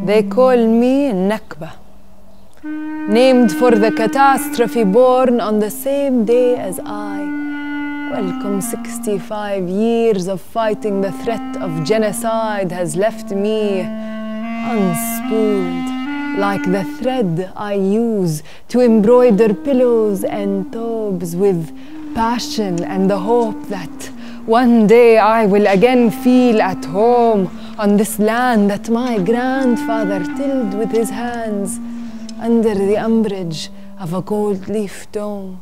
They call me Nakba, named for the catastrophe born on the same day as I. Welcome 65 years of fighting the threat of genocide has left me unspooled, like the thread I use to embroider pillows and thobes with passion and the hope that one day I will again feel at home on this land that my grandfather tilled with his hands under the umbrage of a gold leaf dome.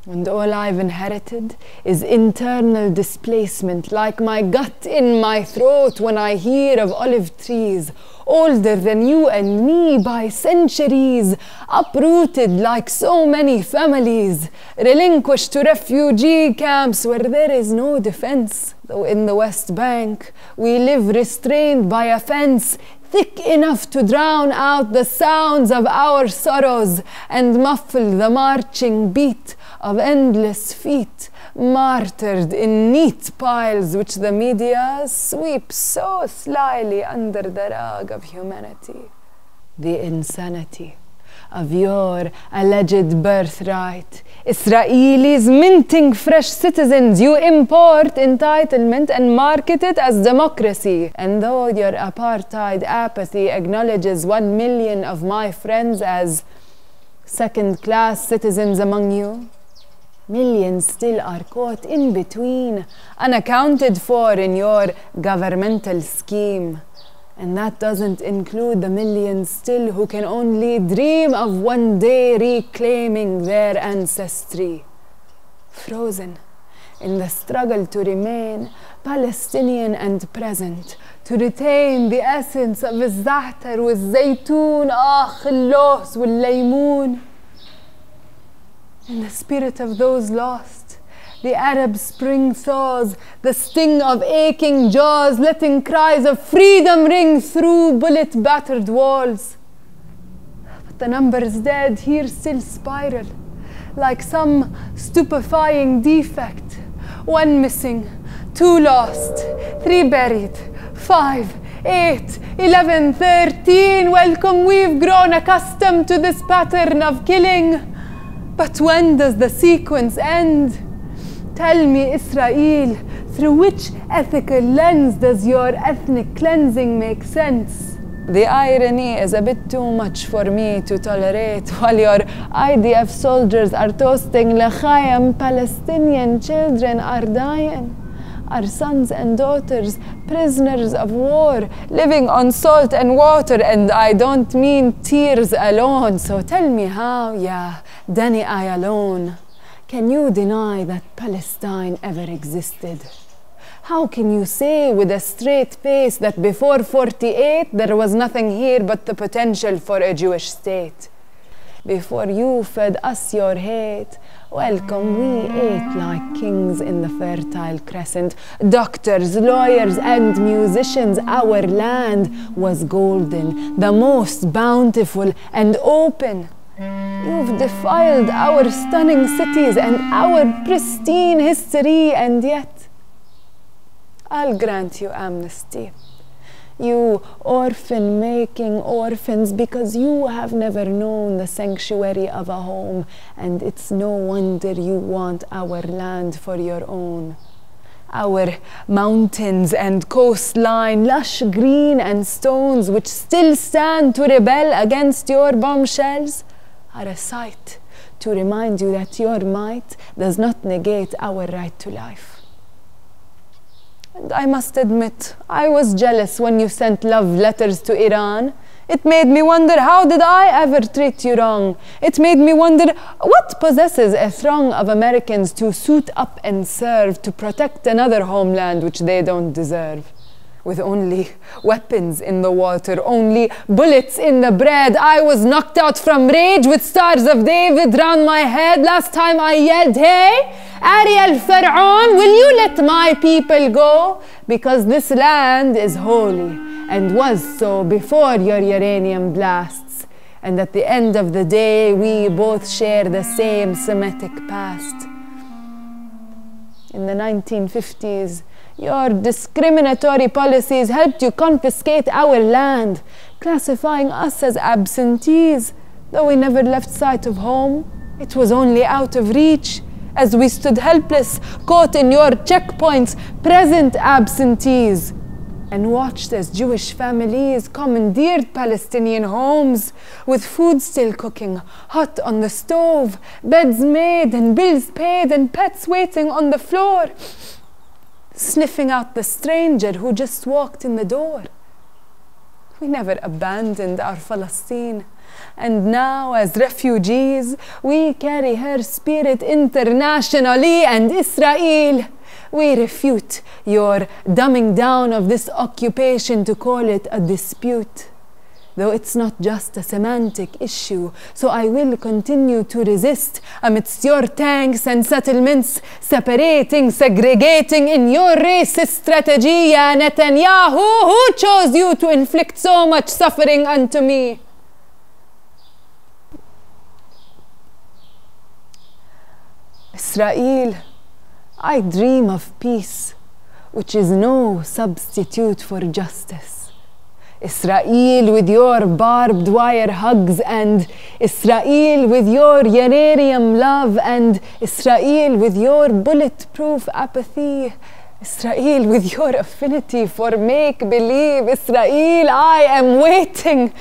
And all I've inherited is internal displacement, like my gut in my throat when I hear of olive trees, older than you and me by centuries, uprooted like so many families, relinquished to refugee camps where there is no defense. Though in the West Bank, we live restrained by a fence thick enough to drown out the sounds of our sorrows and muffle the marching beat of endless feet, martyred in neat piles which the media sweeps so slyly under the rug of humanity. The insanity of your alleged birthright. Israelis minting fresh citizens, you import entitlement and market it as democracy. And though your apartheid apathy acknowledges 1 million of my friends as second-class citizens among you, millions still are caught in between, unaccounted for in your governmental scheme. And that doesn't include the millions still who can only dream of one day reclaiming their ancestry. Frozen in the struggle to remain Palestinian and present, to retain the essence of الزعتر والزيتون خلوص والليمون. In the spirit of those lost, the Arab Spring thaws, the sting of aching jaws, letting cries of freedom ring through bullet-battered walls. But the numbers dead here still spiral, like some stupefying defect. 1 missing, 2 lost, 3 buried, 5, 8, 11, 13. Welcome, we've grown accustomed to this pattern of killing. But when does the sequence end? Tell me, Israel, through which ethical lens does your ethnic cleansing make sense? The irony is a bit too much for me to tolerate while your IDF soldiers are toasting l'chaim, Palestinian children are dying. Our sons and daughters, prisoners of war, living on salt and water, and I don't mean tears alone. So tell me how, ya Dani alone, can you deny that Palestine ever existed? How can you say with a straight face that before 48 there was nothing here but the potential for a Jewish state? Before you fed us your hate, welcome, we ate like kings in the Fertile Crescent. Doctors, lawyers, and musicians, our land was golden, the most bountiful and open. You've defiled our stunning cities and our pristine history, and yet I'll grant you amnesty. You orphan-making orphans, because you have never known the sanctuary of a home, and it's no wonder you want our land for your own. Our mountains and coastline, lush green and stones which still stand to rebel against your bombshells, are a sight to remind you that your might does not negate our right to life. And I must admit, I was jealous when you sent love letters to Iran. It made me wonder, how did I ever treat you wrong? It made me wonder, what possesses a throng of Americans to suit up and serve to protect another homeland which they don't deserve? With only weapons in the water, only bullets in the bread. I was knocked out from rage with stars of David round my head. Last time I yelled, hey, Ariel Pharaoh, will you let my people go? Because this land is holy and was so before your uranium blasts. And at the end of the day, we both share the same Semitic past. In the 1950s, Your discriminatory policies helped you confiscate our land, classifying us as absentees. Though we never left sight of home, it was only out of reach, as we stood helpless, caught in your checkpoints, present absentees, and watched as Jewish families commandeered Palestinian homes, with food still cooking, hot on the stove, beds made and bills paid and pets waiting on the floor, sniffing out the stranger who just walked in the door. We never abandoned our Palestine, and now as refugees we carry her spirit internationally, and Israel, we refute your dumbing down of this occupation to call it a dispute. Though it's not just a semantic issue, so I will continue to resist amidst your tanks and settlements, separating, segregating in your racist strategy, ya Netanyahu, who chose you to inflict so much suffering unto me. Israel, I dream of peace, which is no substitute for justice. Israel with your barbed wire hugs, and Israel with your Yanarium love, and Israel with your bulletproof apathy, Israel with your affinity for make-believe. Israel, I am waiting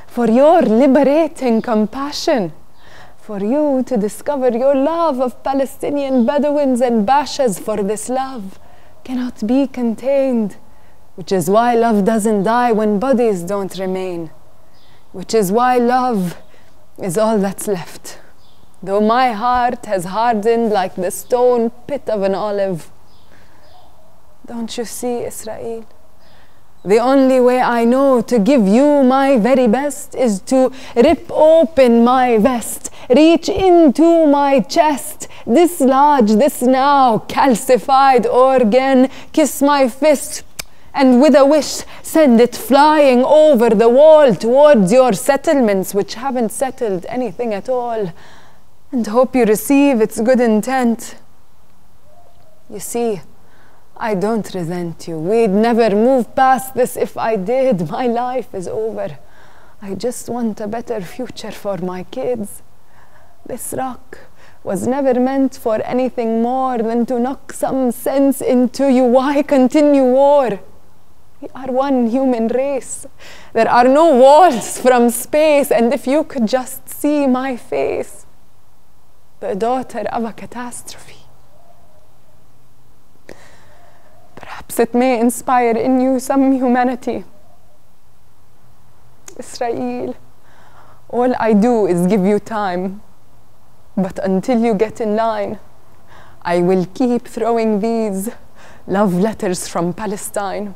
for your liberating compassion, for you to discover your love of Palestinian Bedouins and Bashas, for this love cannot be contained. Which is why love doesn't die when bodies don't remain. Which is why love is all that's left. Though my heart has hardened like the stone pit of an olive. Don't you see, Israel? The only way I know to give you my very best is to rip open my vest, reach into my chest, dislodge this now calcified organ, kiss my fist, and with a wish, send it flying over the wall towards your settlements, which haven't settled anything at all, and hope you receive its good intent. You see, I don't resent you. We'd never move past this if I did. My life is over. I just want a better future for my kids. This rock was never meant for anything more than to knock some sense into you. Why continue war? We are one human race. There are no walls from space, and if you could just see my face, the daughter of a catastrophe, perhaps it may inspire in you some humanity. Israel, all I do is give you time, but until you get in line, I will keep throwing these love letters from Palestine.